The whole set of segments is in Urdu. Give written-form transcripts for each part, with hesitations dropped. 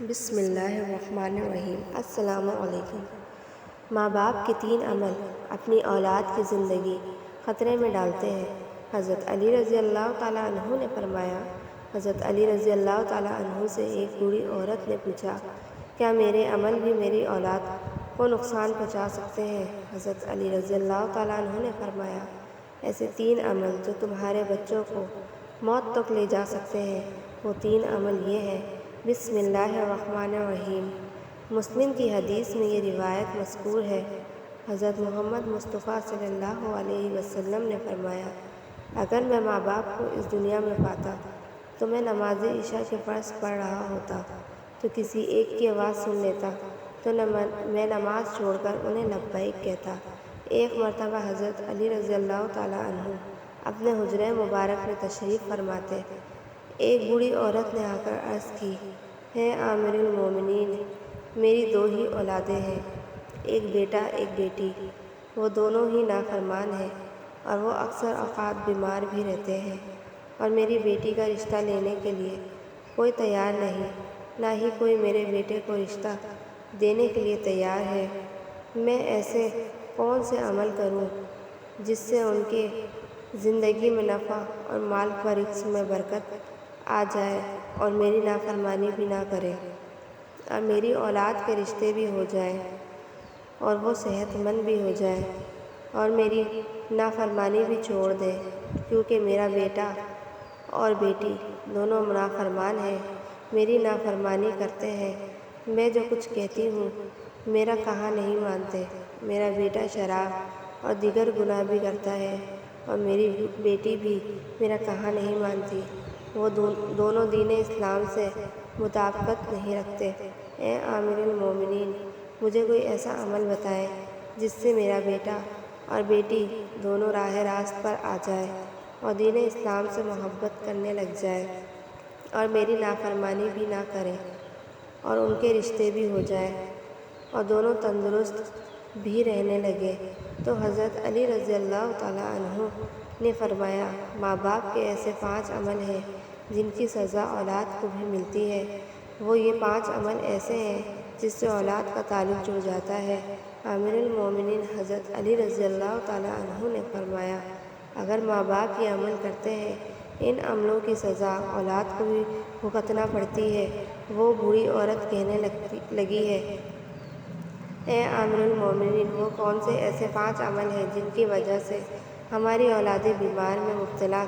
بسم اللہ الرحمن الرحیم۔ السلام علیکم۔ ماں باپ کے 3 عمل اپنی اولاد کی زندگی خطرے میں ڈالتے ہیں۔ حضرت علی رضی اللہ تعالیٰ عنہ نے فرمایا، حضرت علی رضی اللہ تعالیٰ عنہ سے ایک بوڑھی عورت نے پوچھا، کیا میرے عمل بھی میری اولاد کو نقصان پہنچا سکتے ہیں؟ حضرت علی رضی اللہ تعالیٰ عنہ نے فرمایا، ایسے 3 عمل جو تمہارے بچوں کو موت تک لے جا سکتے ہیں، وہ 3 عمل یہ ہیں: بسم اللہ الرحمن الرحیم۔ مسلم کی حدیث میں یہ روایت مذکور ہے۔ حضرت محمد مصطفیٰ صلی اللہ علیہ وسلم نے فرمایا، اگر میں ماں باپ کو اس دنیا میں پاتا تو میں نماز عشاء کے فرض پڑھ رہا ہوتا تو کسی ایک کی آواز سن لیتا تو میں نماز چھوڑ کر انہیں لبیک کہتا۔ ایک مرتبہ حضرت علی رضی اللہ تعالیٰ عنہ اپنے حجرہ مبارک میں تشریف فرماتے۔ ایک بوڑھی عورت نے آ کر عرض کی، اے امیر المومنین، میری 2 ہی اولادیں ہیں، ایک بیٹا ایک بیٹی، وہ دونوں ہی نافرمان ہیں اور وہ اکثر اوقات بیمار بھی رہتے ہیں، اور میری بیٹی کا رشتہ لینے کے لیے کوئی تیار نہیں، نہ ہی کوئی میرے بیٹے کو رشتہ دینے کے لیے تیار ہے۔ میں ایسے کون سے عمل کروں جس سے ان کے زندگی میں نفع اور مال و رزق میں برکت آ جائے اور میری نافرمانی بھی نہ کرے، اور میری اولاد کے رشتے بھی ہو جائیں اور وہ صحت مند بھی ہو جائیں اور میری نافرمانی بھی چھوڑ دیں، کیونکہ میرا بیٹا اور بیٹی دونوں نافرمان ہیں، میری نافرمانی کرتے ہیں، میں جو کچھ کہتی ہوں میرا کہا نہیں مانتے، میرا بیٹا شراب اور دیگر گناہ بھی کرتا ہے اور میری بیٹی بھی میرا کہا نہیں مانتی، وہ دونوں دین اسلام سے مطابقت نہیں رکھتے۔ اے امیر المومنین، مجھے کوئی ایسا عمل بتائیں جس سے میرا بیٹا اور بیٹی دونوں راہ راست پر آ جائے اور دین اسلام سے محبت کرنے لگ جائے اور میری نافرمانی بھی نہ کریں اور ان کے رشتے بھی ہو جائیں اور دونوں تندرست بھی رہنے لگے۔ تو حضرت علی رضی اللہ تعالیٰ عنہ نے فرمایا، ماں باپ کے ایسے 5 عمل ہیں جن کی سزا اولاد کو بھی ملتی ہے۔ وہ یہ 5 عمل ایسے ہیں جس سے اولاد کا تعلق جڑ جاتا ہے۔ امیر المومنین حضرت علی رضی اللہ تعالیٰ عنہ نے فرمایا، اگر ماں باپ یہ عمل کرتے ہیں، ان عملوں کی سزا اولاد کو بھی بھگتنا پڑتی ہے۔ وہ بوڑھی عورت کہنے لگی ہے، اے امیر المومنین، وہ کون سے ایسے 5 عمل ہیں جن کی وجہ سے ہماری اولادیں بیمار میں مبتلا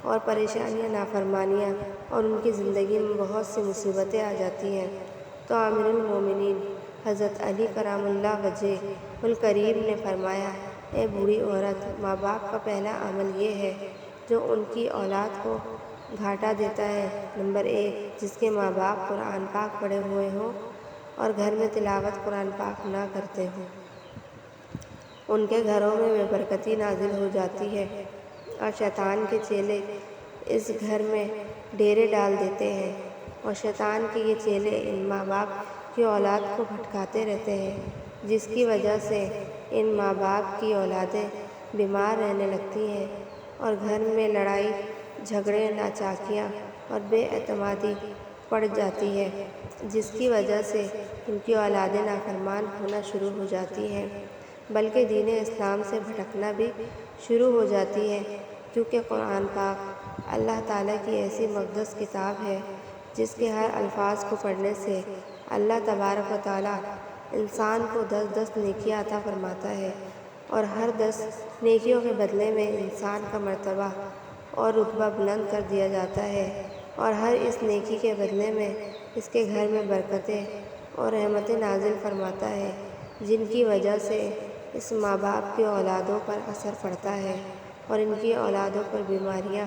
اور پریشانیاں، نافرمانیاں اور ان کی زندگی میں بہت سی مصیبتیں آ جاتی ہیں؟ تو امیر المومنین حضرت علی کرم اللہ وجہہ الکریم نے فرمایا، اے بوڑھی عورت، ماں باپ کا پہلا عمل یہ ہے جو ان کی اولاد کو گھاٹا دیتا ہے۔ نمبر 1، جس کے ماں باپ قرآن پاک پڑھے ہوئے ہوں اور گھر میں تلاوت قرآن پاک نہ کرتے ہوں، ان کے گھروں میں بے برکتی نازل ہو جاتی ہے اور شیطان کے چیلے اس گھر میں ڈیرے ڈال دیتے ہیں، اور شیطان کے یہ چیلے ان ماں باپ کی اولاد کو بھٹکاتے رہتے ہیں، جس کی وجہ سے ان ماں باپ کی اولادیں بیمار رہنے لگتی ہیں اور گھر میں لڑائی جھگڑے، ناچاکیاں اور بے اعتمادی پڑ جاتی ہے، جس کی وجہ سے ان کی اولادیں نافرمان ہونا شروع ہو جاتی ہیں، بلکہ دین اسلام سے بھٹکنا بھی شروع ہو جاتی ہے، کیونکہ قرآن پاک اللہ تعالیٰ کی ایسی مقدس کتاب ہے جس کے ہر الفاظ کو پڑھنے سے اللہ تبارک و تعالیٰ انسان کو 10 نیکیاں عطا فرماتا ہے، اور ہر 10 نیکیوں کے بدلے میں انسان کا مرتبہ اور رتبہ بلند کر دیا جاتا ہے، اور ہر اس نیکی کے بدلے میں اس کے گھر میں برکتیں اور رحمتیں نازل فرماتا ہے، جن کی وجہ سے اس ماں باپ کی اولادوں پر اثر پڑتا ہے اور ان کی اولادوں پر بیماریاں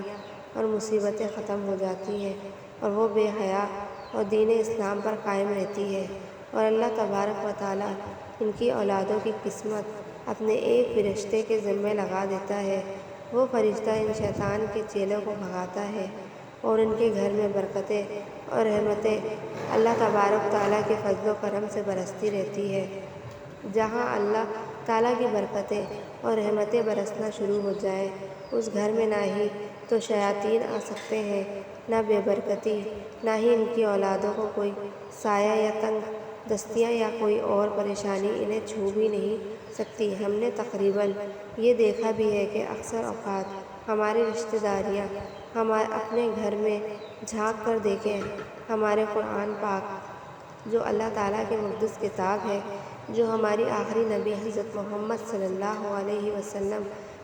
اور مصیبتیں ختم ہو جاتی ہیں اور وہ بے حیا اور دین اسلام پر قائم رہتی ہے، اور اللہ تبارک و تعالیٰ ان کی اولادوں کی قسمت اپنے ایک فرشتے کے ذمہ لگا دیتا ہے۔ وہ فرشتہ ان شیطان کے چیلوں کو بھگاتا ہے اور ان کے گھر میں برکتیں اور رحمتیں اللہ تبارک و تعالیٰ کے فضل و کرم سے برستی رہتی ہے۔ جہاں اللہ تعالیٰ کی برکتیں اور رحمتیں برسنا شروع ہو جائیں، اس گھر میں نہ ہی تو شیاطین آ سکتے ہیں۔ نہ بے برکتی، نہ ہی ان کی اولادوں کو کوئی سایہ یا تنگ دستیاں یا کوئی اور پریشانی انہیں چھو بھی نہیں سکتی۔ ہم نے تقریباً یہ دیکھا بھی ہے کہ اکثر اوقات ہماری رشتہ داریاں ہم اپنے گھر میں جھانک کر دیکھیں، ہمارے قرآن پاک جو اللہ تعالیٰ کی مقدس کتاب ہے، جو ہماری آخری نبی حضرت محمد صلی اللہ علیہ وسلم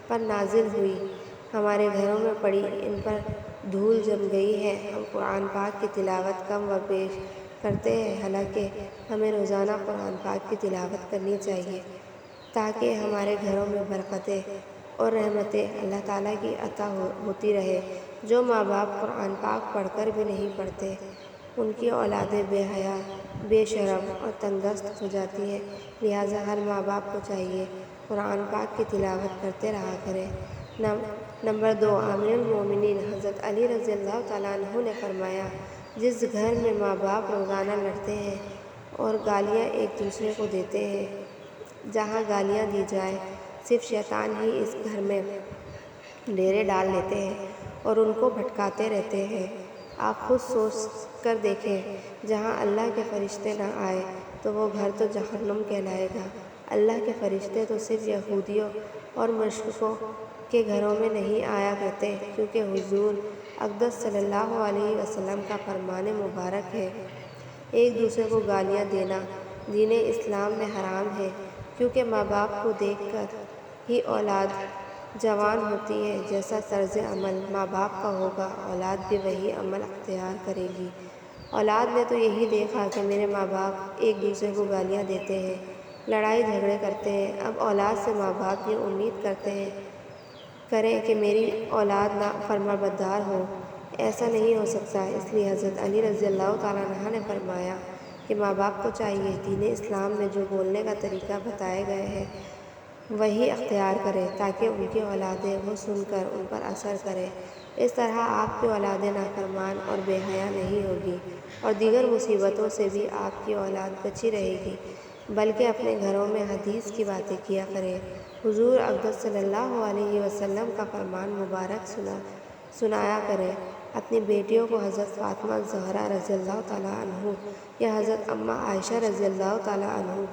پر نازل ہوئی، ہمارے گھروں میں پڑی، ان پر دھول جم گئی ہے۔ ہم قرآن پاک کی تلاوت کم و بیش کرتے ہیں، حالانکہ ہمیں روزانہ قرآن پاک کی تلاوت کرنی چاہیے تاکہ ہمارے گھروں میں برکتیں اور رحمتیں اللہ تعالیٰ کی عطا ہوتی رہے۔ جو ماں باپ قرآن پاک پڑھ کر بھی نہیں پڑھتے، ان کی اولادیں بے حیا، بے شرم اور تنگ دست ہو جاتی ہیں۔ لہٰذا ہر ماں باپ کو چاہیے قرآن پاک کی تلاوت کرتے رہا کرے۔ نمبر 2، امیر المومنین حضرت علی رضی اللہ تعالیٰ عنہ نے فرمایا، جس گھر میں ماں باپ روزانہ لڑتے ہیں اور گالیاں ایک دوسرے کو دیتے ہیں، جہاں گالیاں دی جائیں صرف شیطان ہی اس گھر میں ڈیرے ڈال لیتے ہیں اور ان کو بھٹکاتے رہتے ہیں۔ آپ خود سوچ کر دیکھیں، جہاں اللہ کے فرشتے نہ آئے تو وہ گھر تو جہنم کہلائے گا۔ اللہ کے فرشتے تو صرف یہودیوں اور مشرکوں کے گھروں میں نہیں آیا کرتے، کیونکہ حضور اقدس صلی اللہ علیہ وسلم کا فرمان مبارک ہے، ایک دوسرے کو گالیاں دینا دین اسلام میں حرام ہے، کیونکہ ماں باپ کو دیکھ کر ہی اولاد جوان ہوتی ہے۔ جیسا طرز عمل ماں باپ کا ہوگا، اولاد بھی وہی عمل اختیار کرے گی۔ اولاد نے تو یہی دیکھا کہ میرے ماں باپ ایک دوسرے کو گالیاں دیتے ہیں، لڑائی جھگڑے کرتے ہیں، اب اولاد سے ماں باپ یہ امید کریں کہ میری اولاد فرمانبردار ہو، ایسا نہیں ہو سکتا۔ اس لیے حضرت علی رضی اللہ تعالیٰ عنہ نے فرمایا کہ ماں باپ کو چاہیے دین اسلام میں جو بولنے کا طریقہ بتائے گئے ہیں وہی اختیار کرے، تاکہ ان کی اولادیں وہ سن کر ان پر اثر کریں۔ اس طرح آپ کی اولادیں نافرمان اور بے حیا نہیں ہوگی، اور دیگر مصیبتوں سے بھی آپ کی اولاد بچی رہے گی، بلکہ اپنے گھروں میں حدیث کی باتیں کیا کریں، حضور اقدس صلی اللہ علیہ وسلم کا فرمان مبارک سنایا کریں، اپنی بیٹیوں کو حضرت فاطمہ زہرا رضی اللہ تعالیٰ عنہ یا حضرت اماں عائشہ رضی اللہ تعالیٰ عنہ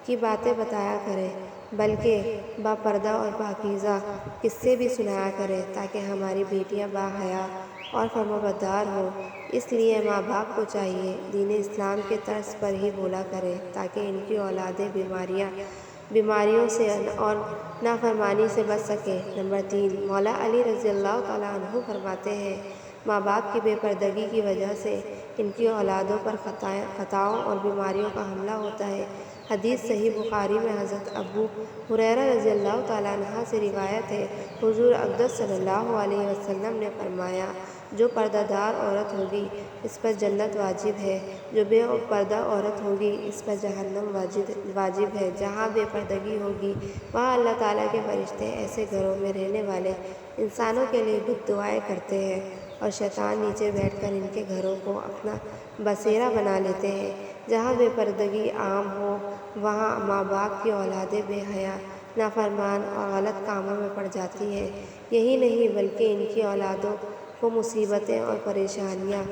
کی باتیں بتایا کریں، بلکہ باپردہ اور پاکیزہ قصے بھی سنایا کریں، تاکہ ہماری بیٹیاں باحیا اور فرمانبردار ہوں۔ اس لیے ماں باپ کو چاہیے دین اسلام کے طرز پر ہی بولا کریں، تاکہ ان کی اولادیں بیماریوں سے اور نافرمانی سے بچ سکیں۔ نمبر 3، مولا علی رضی اللہ تعالیٰ عنہ فرماتے ہیں، ماں باپ کی بے پردگی کی وجہ سے ان کی اولادوں پر خطاؤں اور بیماریوں کا حملہ ہوتا ہے۔ حدیث صحیح بخاری میں حضرت ابو ہریرہ رضی اللہ تعالیٰ عنہ سے روایت ہے، حضور اقدس صلی اللہ علیہ وسلم نے فرمایا، جو پردہ دار عورت ہوگی اس پر جنت واجب ہے، جو بے پردہ عورت ہوگی اس پر جہنم واجب ہے۔ جہاں بے پردگی ہوگی وہاں اللہ تعالیٰ کے فرشتے ایسے گھروں میں رہنے والے انسانوں کے لیے بد دعائیں کرتے ہیں، اور شیطان نیچے بیٹھ کر ان کے گھروں کو اپنا بسیرا بنا لیتے ہیں۔ جہاں بے پردگی عام ہو وہاں ماں باپ کی اولادیں بے حیا، نافرمان اور غلط کاموں میں پڑ جاتی ہیں۔ یہی نہیں بلکہ ان کی اولادوں کو مصیبتیں اور پریشانیاں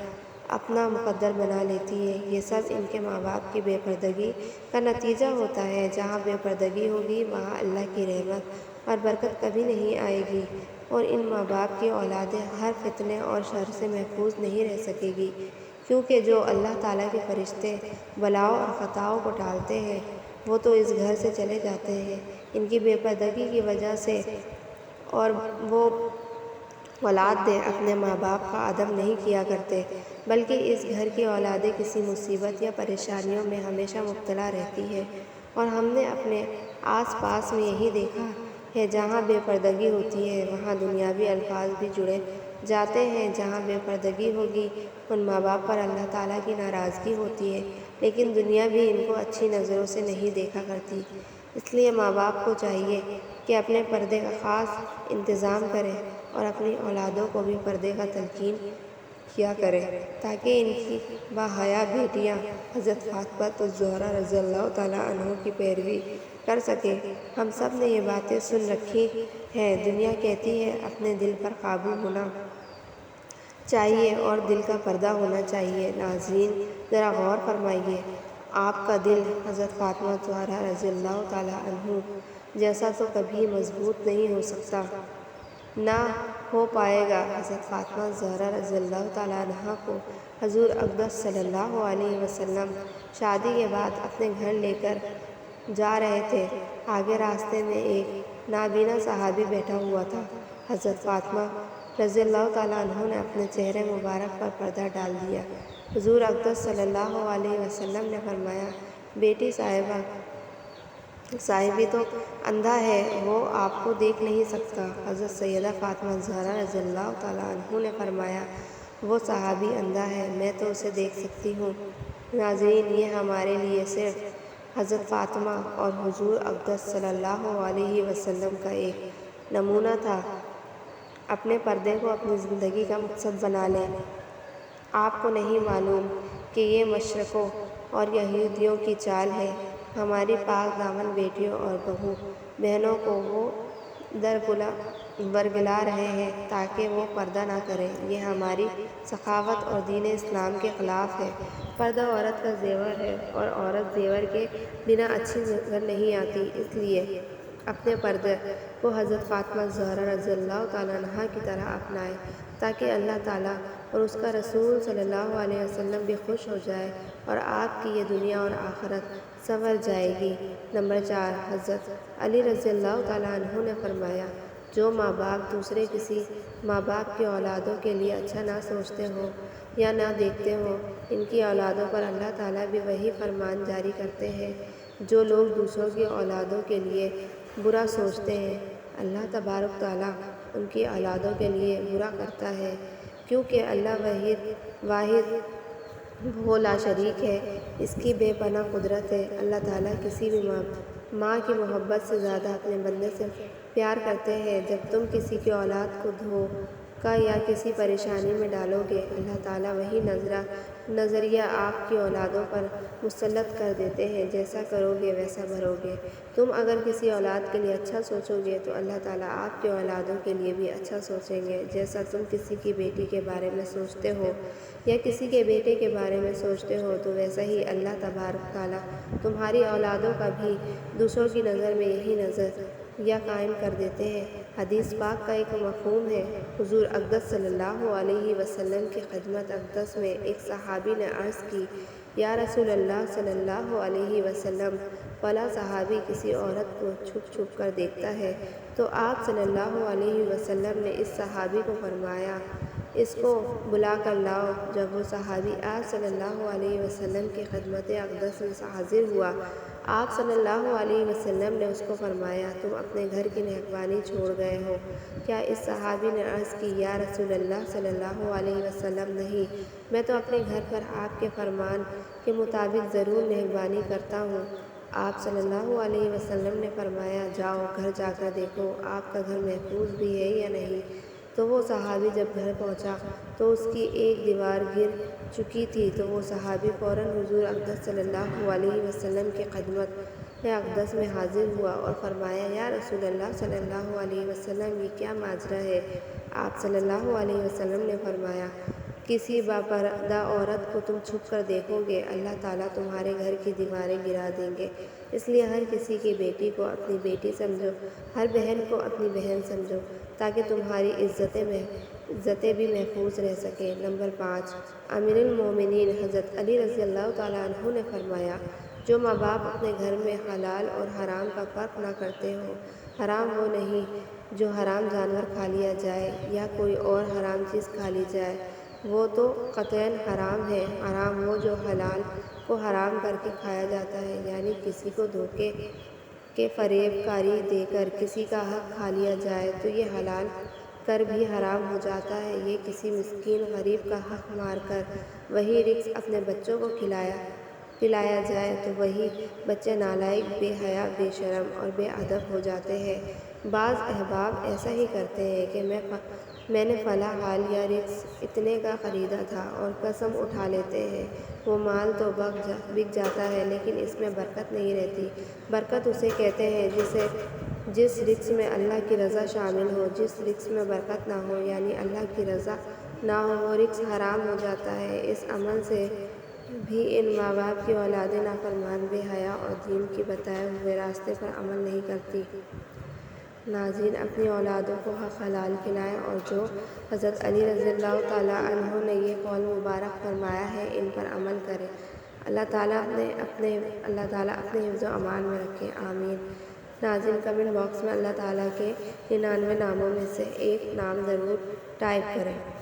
اپنا مقدر بنا لیتی ہیں۔ یہ سب ان کے ماں باپ کی بے پردگی کا نتیجہ ہوتا ہے۔ جہاں بے پردگی ہوگی وہاں اللہ کی رحمت اور برکت کبھی نہیں آئے گی، اور ان ماں باپ کی اولادیں ہر فتنے اور شر سے محفوظ نہیں رہ سکے گی، کیونکہ جو اللہ تعالیٰ کے فرشتے بلاؤں اور خطاؤں کو ٹالتے ہیں وہ تو اس گھر سے چلے جاتے ہیں ان کی بے پردگی کی وجہ سے، اور وہ اولادیں اپنے ماں باپ کا ادب نہیں کیا کرتے، بلکہ اس گھر کی اولادیں کسی مصیبت یا پریشانیوں میں ہمیشہ مبتلا رہتی ہیں۔ اور ہم نے اپنے آس پاس میں یہی دیکھا ہے، جہاں بے پردگی ہوتی ہے وہاں دنیاوی الفاظ بھی جڑے جاتے ہیں۔ جہاں بے پردگی ہوگی ان ماں باپ پر اللہ تعالیٰ کی ناراضگی ہوتی ہے، لیکن دنیا بھی ان کو اچھی نظروں سے نہیں دیکھا کرتی۔ اس لیے ماں باپ کو چاہیے کہ اپنے پردے کا خاص انتظام کریں اور اپنی اولادوں کو بھی پردے کا تلقین کیا کریں، تاکہ ان کی باحیا بیٹیاں حضرت فاطمہ الزہرا رضی اللہ تعالیٰ عنہ کی پیروی کر سکیں۔ ہم سب نے یہ باتیں سن رکھی ہے۔ دنیا کہتی ہے اپنے دل پر قابو ہونا چاہیے اور دل کا پردہ ہونا چاہیے۔ ناظرین ذرا غور فرمائیے، آپ کا دل حضرت فاطمہ زہرا رضی اللہ تعالیٰ عنہ جیسا تو کبھی مضبوط نہیں ہو سکتا، نہ ہو پائے گا۔ حضرت فاطمہ زہرا رضی اللہ تعالیٰ عنہا کو حضور اقدس صلی اللہ علیہ وسلم شادی کے بعد اپنے گھر لے کر جا رہے تھے۔ آگے راستے میں ایک نابینا صحابی بیٹھا ہوا تھا۔ حضرت فاطمہ رضی اللہ تعالیٰ عنہ نے اپنے چہرے مبارک پر پردہ ڈال دیا۔ حضور اقدس صلی اللہ علیہ وسلم نے فرمایا، بیٹی صاحبی تو اندھا ہے، وہ آپ کو دیکھ نہیں سکتا۔ حضرت سیدہ فاطمہ زہرا رضی اللہ تعالیٰ عنہ نے فرمایا، وہ صحابی اندھا ہے، میں تو اسے دیکھ سکتی ہوں۔ ناظرین، یہ ہمارے لیے صرف حضرت فاطمہ اور حضور اقدس صلی اللہ علیہ وسلم کا ایک نمونہ تھا۔ اپنے پردے کو اپنی زندگی کا مقصد بنا لیں۔ آپ کو نہیں معلوم کہ یہ مشرکوں اور یہودیوں کی چال ہے۔ ہماری پاک دامن بیٹیوں اور بہنوں کو وہ برگلا رہے ہیں تاکہ وہ پردہ نہ کریں۔ یہ ہماری ثقافت اور دین اسلام کے خلاف ہے۔ پردہ عورت کا زیور ہے اور عورت زیور کے بنا اچھی نظر نہیں آتی۔ اس لیے اپنے پردے کو حضرت فاطمہ زہرا رضی اللہ تعالیٰ عنہا کی طرح اپنائیں تاکہ اللہ تعالیٰ اور اس کا رسول صلی اللہ علیہ وسلم بھی خوش ہو جائے اور آپ کی یہ دنیا اور آخرت سنور جائے گی۔ نمبر 4، حضرت علی رضی اللہ تعالیٰ عنہ نے فرمایا، جو ماں باپ دوسرے کسی ماں باپ کی اولادوں کے لیے اچھا نہ سوچتے ہوں یا نہ دیکھتے ہوں، ان کی اولادوں پر اللہ تعالیٰ بھی وہی فرمان جاری کرتے ہیں۔ جو لوگ دوسروں کی اولادوں کے لیے برا سوچتے ہیں، اللہ تبارک تعالیٰ ان کی اولادوں کے لیے برا کرتا ہے، کیونکہ اللہ واحد وہ لا شریک ہے، اس کی بے پناہ قدرت ہے۔ اللہ تعالیٰ کسی بھی ماں کی محبت سے زیادہ اپنے بندے سے پیار کرتے ہیں۔ جب تم کسی کی اولاد کو دھوکہ یا کسی پریشانی میں ڈالو گے، اللہ تعالیٰ وہی نظریہ آپ کی اولادوں پر مسلط کر دیتے ہیں۔ جیسا کرو گے ویسا بھرو گے۔ تم اگر کسی اولاد کے لیے اچھا سوچو گے تو اللہ تعالیٰ آپ کی اولادوں کے لیے بھی اچھا سوچیں گے۔ جیسا تم کسی کی بیٹی کے بارے میں سوچتے ہو یا کسی کے بیٹے کے بارے میں سوچتے ہو تو ویسا ہی اللہ تبارک تعالیٰ تمہاری اولادوں کا بھی دوسروں کی نظر میں یہی نظریہ قائم کر دیتے ہیں۔ حدیث پاک کا ایک مفہوم ہے۔ حضور اقدس صلی اللہ علیہ وسلم کی خدمت اقدس میں ایک صحابی نے عرض کی، یا رسول اللہ صلی اللہ علیہ وسلم، فلاں صحابی کسی عورت کو چھپ چھپ کر دیکھتا ہے، تو آپ صلی اللہ علیہ وسلم نے اس صحابی کو فرمایا، اس کو بلا کر لاؤ۔ جب وہ صحابی آپ صلی اللہ علیہ وسلم کی خدمت اقدس میں حاضر ہوا، آپ صلی اللہ علیہ وسلم نے اس کو فرمایا، تم اپنے گھر کی نگہبانی چھوڑ گئے ہو کیا؟ اس صحابی نے عرض کی، یا رسول اللہ صلی اللہ علیہ وسلم، نہیں، میں تو اپنے گھر پر آپ کے فرمان کے مطابق ضرور نگہبانی کرتا ہوں۔ آپ صلی اللہ علیہ وسلم نے فرمایا، جاؤ گھر جا کر دیکھو آپ کا گھر محفوظ بھی ہے یا نہیں۔ تو وہ صحابی جب گھر پہنچا تو اس کی ایک دیوار گر چکی تھی، تو وہ صحابی فوراً حضور اقدس صلی اللہ علیہ وسلم کی خدمت اقدس میں حاضر ہوا اور فرمایا، یا رسول اللہ صلی اللہ علیہ وسلم، یہ کیا ماجرا ہے؟ آپ صلی اللہ علیہ وسلم نے فرمایا، کسی باپردہ عورت کو تم چھپ کر دیکھو گے، اللہ تعالیٰ تمہارے گھر کی دیواریں گرا دیں گے۔ اس لیے ہر کسی کی بیٹی کو اپنی بیٹی سمجھو، ہر بہن کو اپنی بہن سمجھو، تاکہ تمہاری عزتیں بھی محفوظ رہ سکیں۔ نمبر 5، امیر المومنین حضرت علی رضی اللہ تعالیٰ عنہ نے فرمایا، جو ماں باپ اپنے گھر میں حلال اور حرام کا فرق نہ کرتے ہوں، حرام وہ نہیں جو حرام جانور کھا لیا جائے یا کوئی اور حرام چیز کھا لی جائے، وہ تو قطعاً حرام ہے، حرام وہ جو حلال کو حرام کر کے کھایا جاتا ہے، یعنی کسی کو دھوکے کے فریب کاری دے کر کسی کا حق کھا لیا جائے تو یہ حلال کر بھی حرام ہو جاتا ہے۔ یہ کسی مسکین غریب کا حق مار کر وہی رزق اپنے بچوں کو پلایا جائے تو وہی بچے نالائق، بے حیا، بے شرم اور بے ادب ہو جاتے ہیں۔ بعض احباب ایسا ہی کرتے ہیں کہ میں نے فلاں حال یا رزق اتنے کا خریدا تھا اور قسم اٹھا لیتے ہیں۔ وہ مال تو بک جاتا ہے لیکن اس میں برکت نہیں رہتی۔ برکت اسے کہتے ہیں جسے جس رزق میں اللہ کی رضا شامل ہو، جس رزق میں برکت نہ ہو یعنی اللہ کی رضا نہ ہو، وہ رزق حرام ہو جاتا ہے۔ اس عمل سے بھی ان ماں باپ کی اولادیں نافرمان، بے حیا اور دین کے بتائے ہوئے راستے پر عمل نہیں کرتی۔ ناظرین، اپنی اولادوں کو حق حلال کھلائیں اور جو حضرت علی رضی اللہ تعالیٰ عنہ نے یہ قول مبارک فرمایا ہے ان پر عمل کریں۔ اللہ تعالیٰ اپنے حفظ و امان میں رکھے، آمین۔ ناظرین، کمنٹ باکس میں اللہ تعالیٰ کے 99 ناموں میں سے ایک نام ضرور ٹائپ کریں۔